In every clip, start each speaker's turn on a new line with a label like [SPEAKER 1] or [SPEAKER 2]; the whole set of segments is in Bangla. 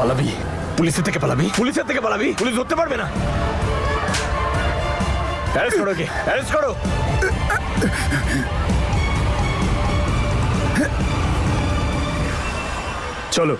[SPEAKER 1] পালাবি? পুলিশের থেকে পালাবি? পুলিশের থেকে পালাবি? পুলিশ ধরতে পারবে না। অ্যারেস্ট করো, কে অ্যারেস্ট করো। চলো।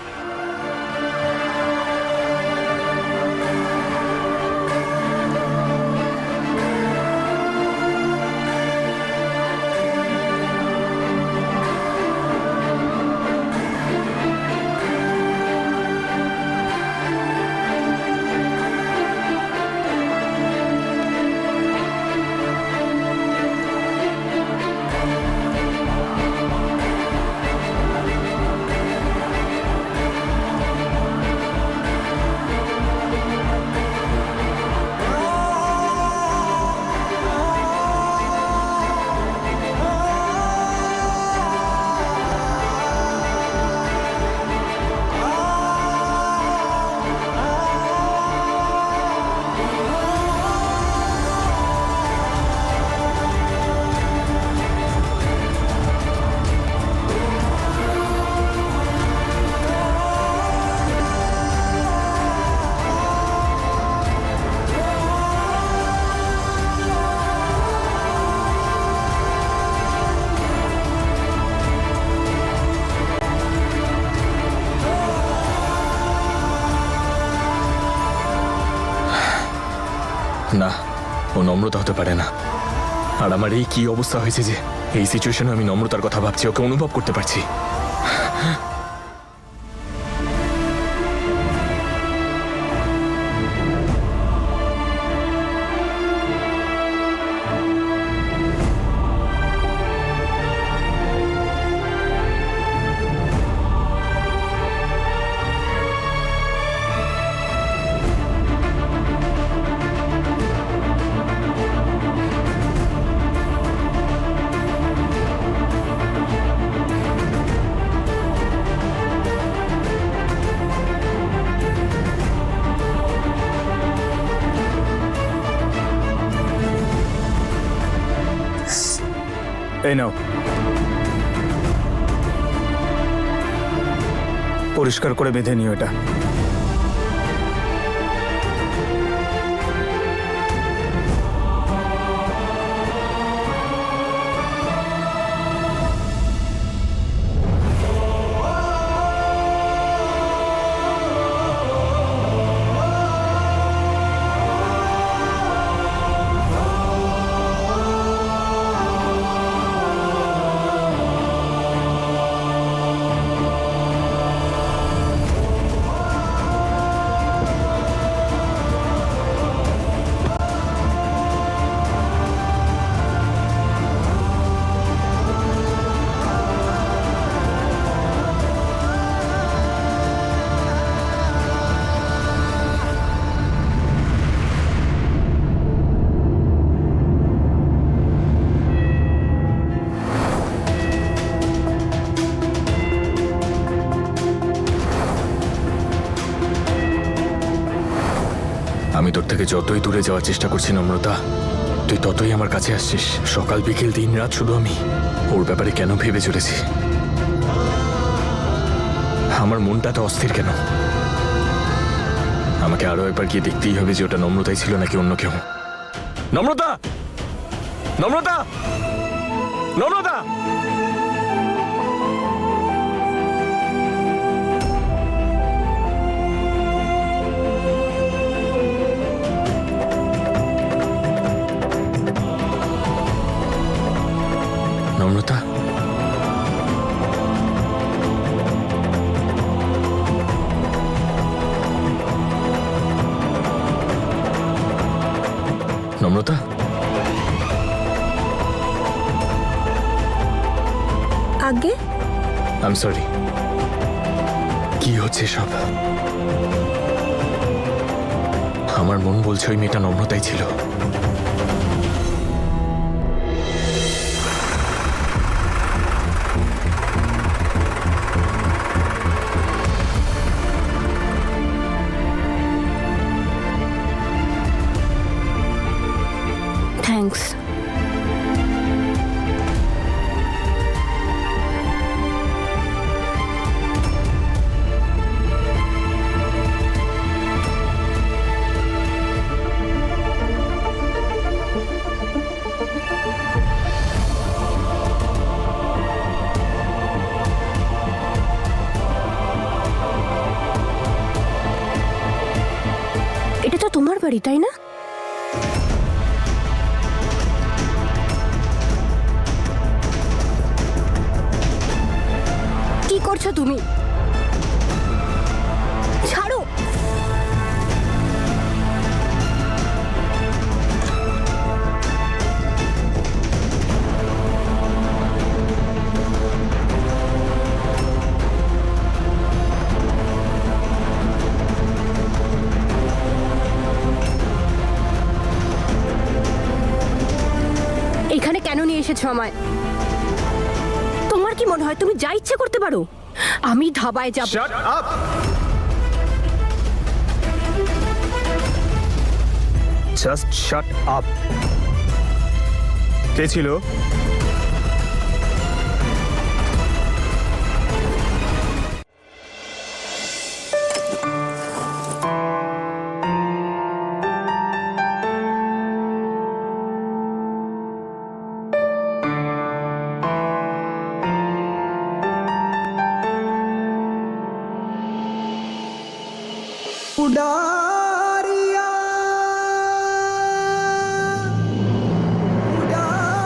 [SPEAKER 1] না, ও নম্রতা হতে পারে না। আর আমার এই কি অবস্থা হয়েছে যে এই সিচুয়েশনে আমি নম্রতার কথা ভাবছি, ওকে অনুভব করতে পারছি। এই নাও, পরিষ্কার করে বেঁধে নিও এটা। আমি তোর থেকে যতই দূরে যাওয়ার চেষ্টা করছি নম্রতা, তুই ততই আমার কাছে আসছিস। সকাল বিকেল দিন রাত শুধু আমি ওর ব্যাপারে কেন ভেবে চলেছি। আমার মনটা তো অস্থির কেন? আমাকে আরো একবার গিয়ে দেখতেই হবে যে ওটা নম্রতাই ছিল নাকি অন্য কেউ। নম্রতা, নম্রতা, নম্রতা। নম্রতা, নম্রতা,
[SPEAKER 2] আগে
[SPEAKER 1] আই এম সরি। কি হচ্ছে সব? আমার মন বলছে ওই মেয়েটা নম্রতাই ছিল।
[SPEAKER 2] থ্যাঙ্কস। বাড়ি, তাই না? কি করছো তুমি? ছাড়ো। এখানে কেন নিয়ে এসেছো আমায়? তোমার কি মনে হয় তুমি যা ইচ্ছে করতে পারো? আমি ধাবায় যাব।
[SPEAKER 3] Shut up! Just shut up. কে ছিল?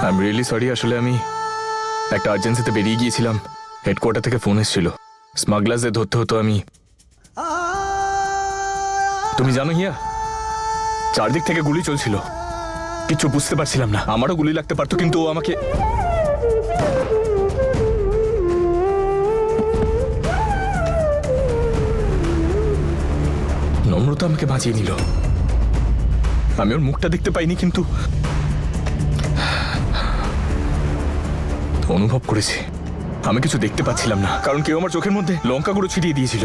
[SPEAKER 1] I am really sorry. আসলে আমি একটা আর্জেন্সিতে বেরিয়ে গিয়েছিলাম। হেডকোয়ার্টার থেকে ফোন এসেছিল, স্মাগলারদের ধরতে হতো। আমি তুমি জানো হিয়া, চারদিক থেকে গুলি চলছিল, কিছু বুঝতে পারছিলাম না। আমারও গুলি লাগতে পারতো, কিন্তু ও আমাকে নম্রতা আমাকে বাঁচিয়ে নিল। আমি ওর মুখটা দেখতে পাইনি, কিন্তু অনুভব করেছি। আমি কিছু দেখতে পাচ্ছিলাম না, কারণ কেউ আমার চোখের মধ্যে লঙ্কা গুঁড়ো ছিটিয়ে দিয়েছিল।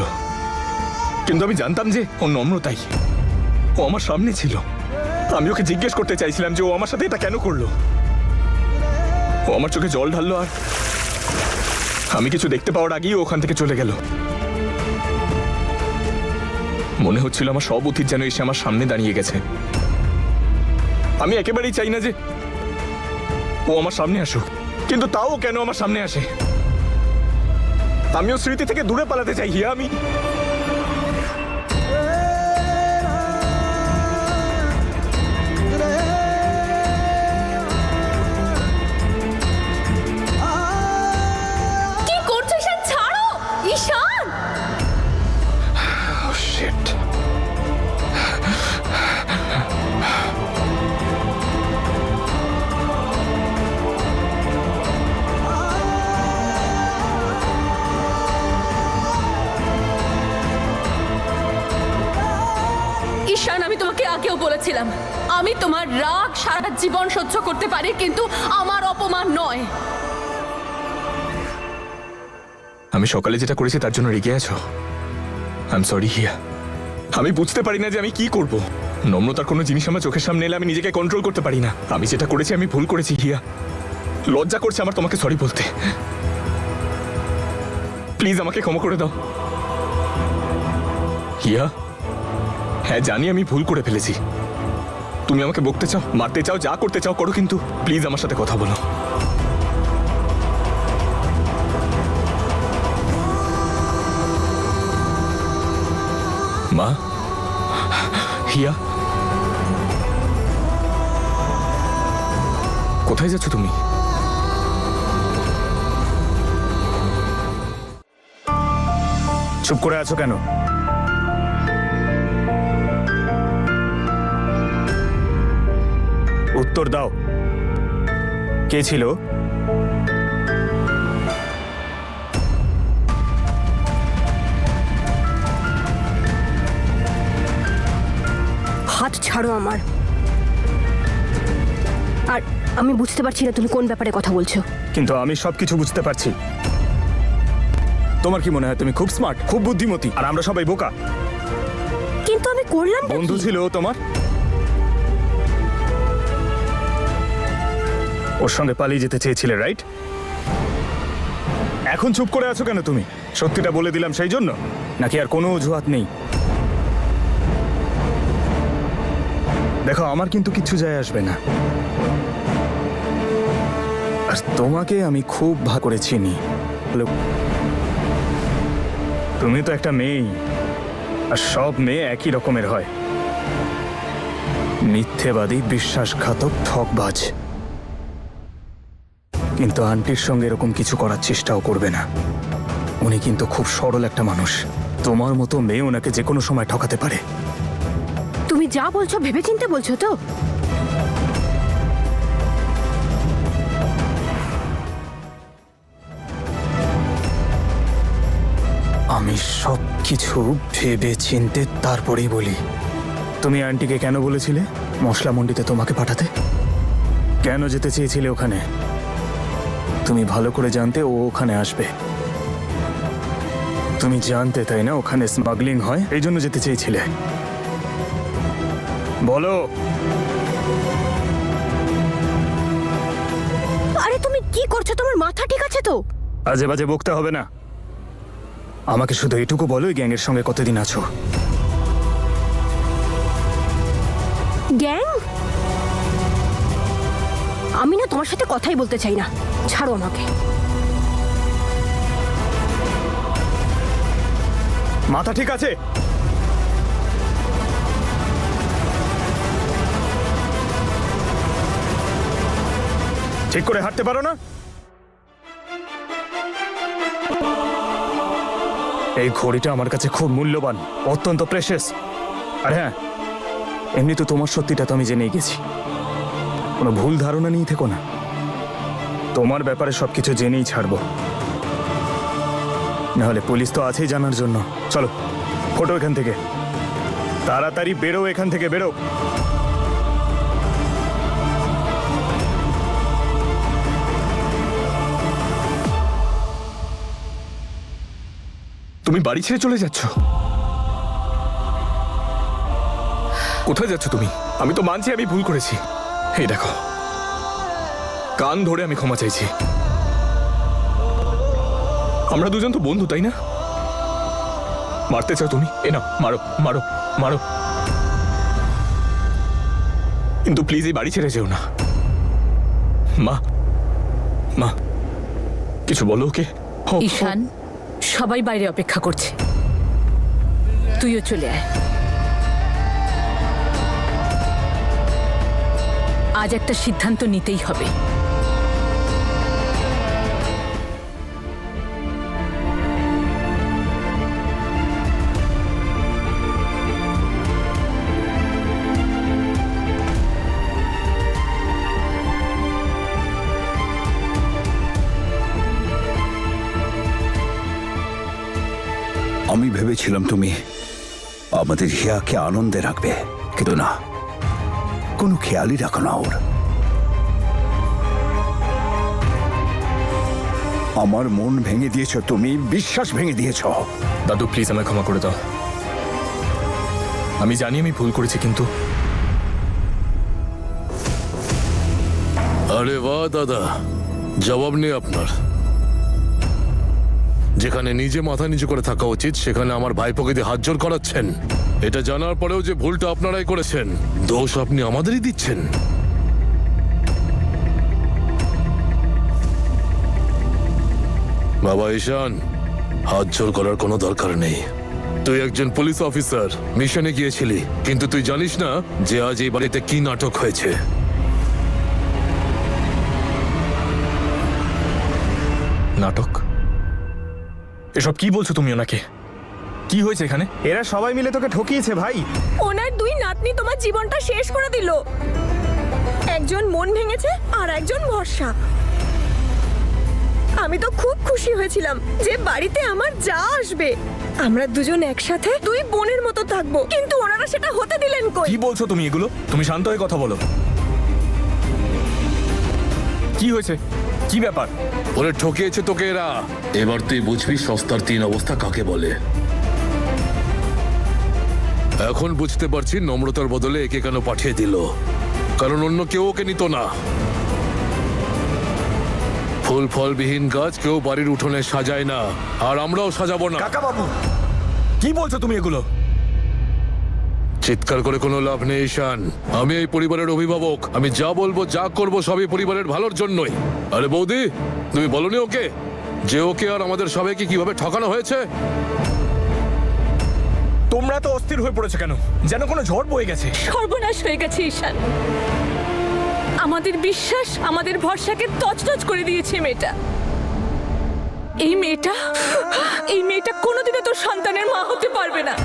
[SPEAKER 1] কিন্তু আমি জানতাম যে ও নম্রতাই। ও আমার সামনে ছিল। আমি ওকে জিজ্ঞেস করতে চাইছিলাম যে ও আমার সাথে এটা কেন করলো। ও আমার চোখে জল ঢাললো, আর আমি কিছু দেখতে পাওয়ার আগেই ও ওখান থেকে চলে গেল। মনে হচ্ছিল আমার সব অতীত যেন এসে আমার সামনে দাঁড়িয়ে গেছে। আমি একেবারেই চাই না যে ও আমার সামনে আসুক, কিন্তু তাও কেন আমার সামনে আসে। আমিও স্মৃতি থেকে দূরে পালাতে চাই হিয়া। আমি
[SPEAKER 2] কি করছো ঈশান? ছাড়ো ঈশান।
[SPEAKER 1] Oh, shit.
[SPEAKER 4] ঈশান, আমি তোমাকে আগেও বলেছিলাম, আমি তোমার রাগ সারা জীবন সহ্য করতে পারি, কিন্তু আমার অপমান নয়।
[SPEAKER 1] আমি সকালে যেটা করেছি তার জন্য রেগে আছো? আই এম সরি হিয়া। আমি বুঝতে পারি না যে আমি কি করব। নম্রতার কোনো জিনিস আমার চোখের সামনে এলে আমি নিজেকে কন্ট্রোল করতে পারি না। আমি যেটা করেছি আমি ভুল করেছি হিয়া। লজ্জা করছে আমার তোমাকে সরি বলতে। প্লিজ আমাকে ক্ষমা করে দাও হিয়া। হ্যাঁ, জানি আমি ভুল করে ফেলেছি। তুমি আমাকে বকতে চাও, মারতে চাও, যা করতে চাও করো, কিন্তু প্লিজ আমার সাথে কথা বলো। মা, হিয়া, কোথায় যাচ্ছ তুমি?
[SPEAKER 3] চুপ করে আছো কেন? উত্তর দাও। কে ছিল?
[SPEAKER 2] হাত ছাড়ো আমার। আর আমি বুঝতে পারছি না তুমি কোন ব্যাপারে কথা বলছো।
[SPEAKER 3] কিন্তু আমি সবকিছু বুঝতে পারছি। তোমার কি মনে হয় তুমি খুব স্মার্ট, খুব বুদ্ধিমতী, আর আমরা সবাই বোকা?
[SPEAKER 2] কিন্তু আমি করলাম
[SPEAKER 3] বন্ধু ছিল ও তোমার? ওর সঙ্গে পালিয়ে যেতে চেয়েছিলে, রাইট? এখন চুপ করে আছো কেন তুমি? সত্যিটা বলে দিলাম সেই জন্য, নাকি আর কোনো অজুহাত নেই? দেখো, আমার কিন্তু কিচ্ছু যায় আসবে না। আর তোমাকে আমি খুব ভালো করে চিনি। তুমি তো একটা মেয়েই, আর সব মেয়ে একই রকমের হয়। মিথ্যেবাদী, বিশ্বাসঘাতক, ঠকবাজ। কিন্তু আন্টির সঙ্গে এরকম কিছু করার চেষ্টাও করবে না। উনি কিন্তু খুব সরল একটা মানুষ। তোমার মতো মেয়ে ওনাকে যে কোনো সময় ঠকাতে পারে।
[SPEAKER 2] তুমি যা বলছো ভেবেচিন্তে বলছো তো?
[SPEAKER 3] আমি সব কিছু ভেবে চিনতে তারপরেই বলি। তুমি আন্টিকে কেন বলেছিলে মশলা মন্ডিতে তোমাকে পাঠাতে? কেন যেতে চেয়েছিলে ওখানে? তুমি ভালো করে জানতে ও ওখানে আসবে। তুমি জানতে, তাই না, ওখানে স্মাগলিং হয়, এই জন্য যেতে চেয়েছিলে। বলো।
[SPEAKER 2] আরে তুমি কি করছো? তোমার মাথা ঠিক আছে তো?
[SPEAKER 3] আজে বাজে বকতে হবে না। আমাকে শুধু এটুকু বলো, এই গ্যাংয়ের সঙ্গে কতদিন আছো?
[SPEAKER 2] গ্যাং? আমি না তোমার সাথে কথাই বলতে চাই না, ছাড়ো আমাকে।
[SPEAKER 3] মাথা ঠিক আছে? ঠিক করে হাঁটতে পারো না? এই ঘড়িটা আমার কাছে খুব মূল্যবান, অত্যন্ত প্রেশাস। আর হ্যাঁ, এমনি তো তোমার সত্যিটা তো আমি জেনেই গেছি। কোনো ভুল ধারণা নিয়ে থেকো না। তোমার ব্যাপারে সবকিছু জেনেই ছাড়বো, নাহলে পুলিশ তো আছেই জানার জন্য। চলো, ফটো এখান থেকে। তাড়াতাড়ি বেরো এখান থেকে, বেরো।
[SPEAKER 1] তুমি বাড়ি ছেড়ে চলে যাচ্ছ? কোথায় যাচ্ছ তুমি? আমি তো মানছি আমি ভুল করেছি। এই দেখো, কান ধরে আমি ক্ষমা চাইছি। আমরা দুজন তো বন্ধু, তাই না? মারতে চাও তুমি? এ না, মারো মারো মারো, কিন্তু প্লিজ এই বাড়ি ছেড়ে যেও না। মা, মা, কিছু বলো ওকে।
[SPEAKER 4] ঈশান, সবাই বাইরে অপেক্ষা করছে, তুইও চলে আয়। আজ একটা সিদ্ধান্ত নিতেই হবে।
[SPEAKER 5] আমি ভেবেছিলাম তুমি আমাদের হিয়াকে আনন্দে রাখবে, কিন্তু না, কোনো খেয়ালই রাখো না ওর। আমার মন ভেঙে দিয়েছ তুমি, বিশ্বাস ভেঙে দিয়েছ।
[SPEAKER 1] দাদু প্লিজ আমায় ক্ষমা করে দাও। আমি জানি আমি ভুল করেছি, কিন্তু
[SPEAKER 6] আরে বাহ দাদা, জবাব নেই আপনার। যেখানে নিজে মাথা নিচু করে থাকা উচিত, সেখানে আমার ভাইপোকে দিয়ে হাত জোর করাচ্ছেন। এটা জানার পরেও যে ভুলটা আপনারাই করেছেন, দোষ আপনি আমাদেরই দিচ্ছেন। বাবা ঈশান, হাত জোর করার কোনো দরকার নেই। তুই একজন পুলিশ অফিসার, মিশনে গিয়েছিলি, কিন্তু তুই জানিস না যে আজ এই বাড়িতে কি নাটক হয়েছে।
[SPEAKER 1] নাটক? এসব কি বলছো তুমি ওনাকে? কি হয়েছে এখানে?
[SPEAKER 3] এরা সবাই মিলে তোকে ঠকিয়েছে ভাই।
[SPEAKER 7] ওনার দুই নাতনি তোমার জীবনটা শেষ করে দিল। একজন মন ভেঙেছে আর একজন ভরসা। আমি তো খুব খুশি হয়েছিলাম যে বাড়িতে আমার যা আসবে, আমরা দুজন একসাথে দুই বোনের মতো থাকবো, কিন্তু ওনারা সেটা হতে দিলেন কই?
[SPEAKER 1] কি বলছো তুমি এগুলো? তুমি শান্ত হয়ে কথা বলো। কি হয়েছে? কি ব্যাপার?
[SPEAKER 6] ওরে ঠকিয়েছে তোকে এরা। এবার তুই বুঝবি সস্তার তিন অবস্থা কাকে বলে। এখন বুঝতে পারছি নম্রতার বদলে একে কেন পাঠিয়ে দিল, কারণ অন্য কেউ ওকে নিত না। ফুল ফলবিহীন গাছ কেউ বাড়ির উঠোনে সাজায় না, আর আমরাও সাজাবো না।
[SPEAKER 1] কাকা বাবু, কি বলছো তুমি এগুলো?
[SPEAKER 6] চিৎকার করে কোনো লাভ নেই ঈশান। আমি এই পরিবারের অভিভাবক, আমি যা বলবো যা করবো সবই পরিবারের ভালোর জন্যই। আরে বৌদি, তুমি বলনি ওকে যে ওকে আর আমাদের সবাইকে কিভাবে ঠকানো হয়েছে?
[SPEAKER 1] তোমরা এত অস্থির হয়ে পড়েছে কেন? যেন কোনো ঝড় বয়ে গেছে।
[SPEAKER 4] সর্বনাশ হয়ে গেছে ঈশান। আমাদের বিশ্বাস, আমাদের ভরসাকে তছনছ করে দিয়েছে মেয়েটা। এই মেয়েটা কোনোদিনও তোর সন্তানের মা হতে পারবে না।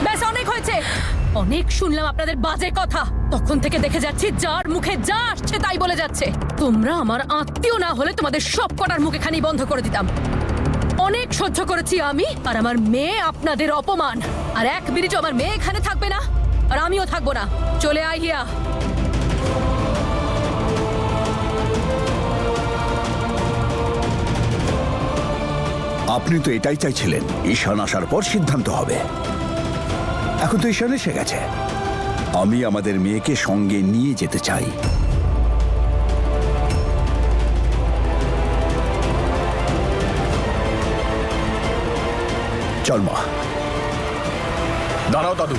[SPEAKER 4] ব্যাস, অনেক হয়েছে। অনেক শুনলাম আপনাদের বাজে কথা। তখন থেকে দেখে যাচ্ছি যার মুখে যা আসছে তাই বলে যাচ্ছে। তোমরা আমার আত্মীয় না হলে তোমাদের সব কটার মুখে খানি বন্ধ করে দিতাম। অনেক সহ্য করেছি আমি আর আমার মেয়ে আপনাদের অপমান। আর এক মিনিটও আমার মেয়ে এখানে থাকবে না, আর আমিও থাকবো না। চলে আয় হিয়া।
[SPEAKER 5] আপনি তো এটাই চাইছিলেন, ঈশান আসার পর সিদ্ধান্ত হবে। এখন তো ঈশান এসে গেছে। আমি আমাদের মেয়েকে সঙ্গে নিয়ে যেতে চাই। চল মা।
[SPEAKER 1] দাঁড়াও দাদু।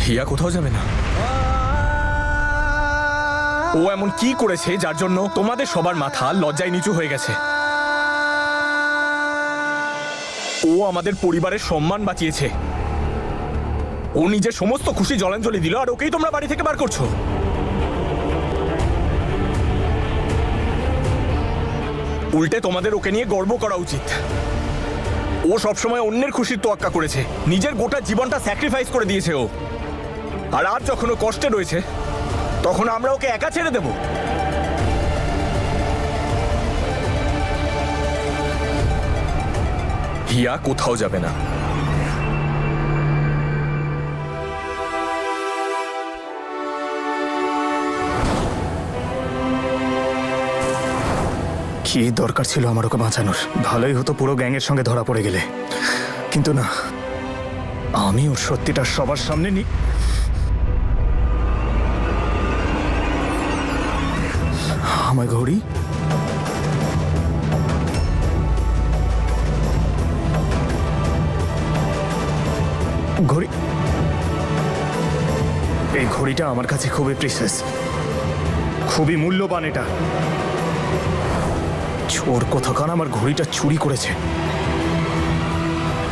[SPEAKER 1] হিয়া কোথাও যাবে না। ও এমন কি করেছে যার জন্য তোমাদের সবার মাথা লজ্জায় নিচু হয়ে গেছে? ও আমাদের পরিবারের সম্মান বাঁচিয়েছে। ও নিজের সমস্ত খুশি জলাঞ্জলি দিল, আর ওকেই তোমরা বাড়ি থেকে বার করছো। উল্টে তোমাদের ওকে নিয়ে গর্ব করা উচিত। ও সবসময় অন্যের খুশির তোয়াক্কা করেছে, নিজের গোটা জীবনটা স্যাক্রিফাইস করে দিয়েছে ও। আর আজ যখন ও কষ্টে রয়েছে তখন আমরা ওকে একা ছেড়ে দেব? হিয়া কোথাও যাবে না।
[SPEAKER 3] কি দরকার ছিল আমার ওকে বাঁচানোর? ভালোই হতো পুরো গ্যাংয়ের সঙ্গে ধরা পড়ে গেলে। কিন্তু না, আমি ওর সত্যিটা সবার সামনে আমার ঘড়ি ঘড়ি এই ঘড়িটা আমার কাছে খুবই প্রিসিয়াস, খুবই মূল্যবান। এটা চোর কোথাকার আমার ঘড়িটা চুরি করেছে।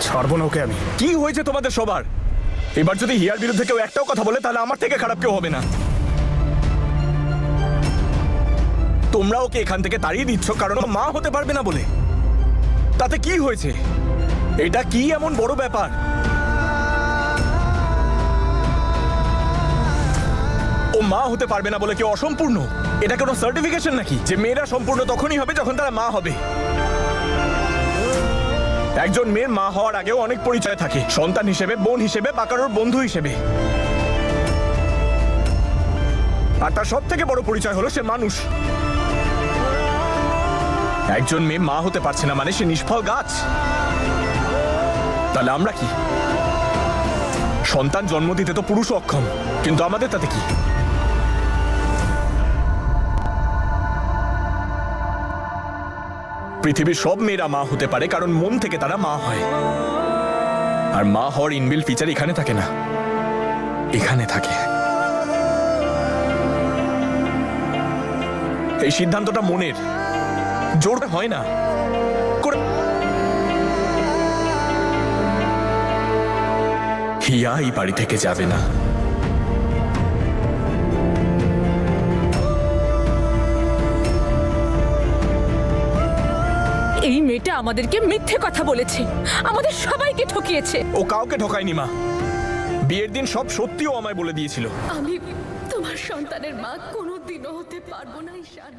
[SPEAKER 3] ছাড়বো না ওকে আমি।
[SPEAKER 1] কি হয়েছে তোমাদের সবার? এবার যদি হিয়ার বিরুদ্ধে কেউ একটাও কথা বলে তাহলে আমার থেকে খারাপ কেউ হবে না। তোমরা ওকে এখান থেকে তাড়িয়ে দিচ্ছ কারণ ও মা হতে পারবে না বলে। তাতে কি হয়েছে? এটা কি এমন বড় ব্যাপার? ও মা হতে পারবে না বলে কি অসম্পূর্ণ? এটা কোনো সার্টিফিকেশন নাকি যে মেয়েরা সম্পূর্ণ তখনই হবে যখন তারা মা হবে? একজন মেয়ের মা হওয়ার আগেও অনেক পরিচয় থাকে, সন্তান হিসেবে, বোন হিসেবে বা কারোর বন্ধু হিসেবে। আর তার সব থেকে বড় পরিচয় হলো সে মানুষ। একজন মেয়ে মা হতে পারছে না মানে সে নিষ্ফল গাছ। তাহলে আমরা কি? সন্তান জন্ম দিতে তো পুরুষ অক্ষম, কিন্তু আমাদের তাতে কি? পৃথিবীর সব মেয়েরা মা হতে পারে কারণ মন থেকে তারা মা হয়। আর মা হওয়ার ইনবিল ফিচার এখানে থাকে না, এখানে থাকে। এই সিদ্ধান্তটা মনের, জোর হয় না। হিয়া এই বাড়ি থেকে যাবে না।
[SPEAKER 4] এই মেয়েটা আমাদেরকে মিথ্যে কথা বলেছে, আমাদের সবাইকে ঠকিয়েছে।
[SPEAKER 1] ও কাউকে ঠকায়নি মা। বিয়ের দিন সব সত্যিও আমায় বলে দিয়েছিল।
[SPEAKER 4] আমি তোমার সন্তানের মা কোনোদিনও হতে পারবো না ঈশান।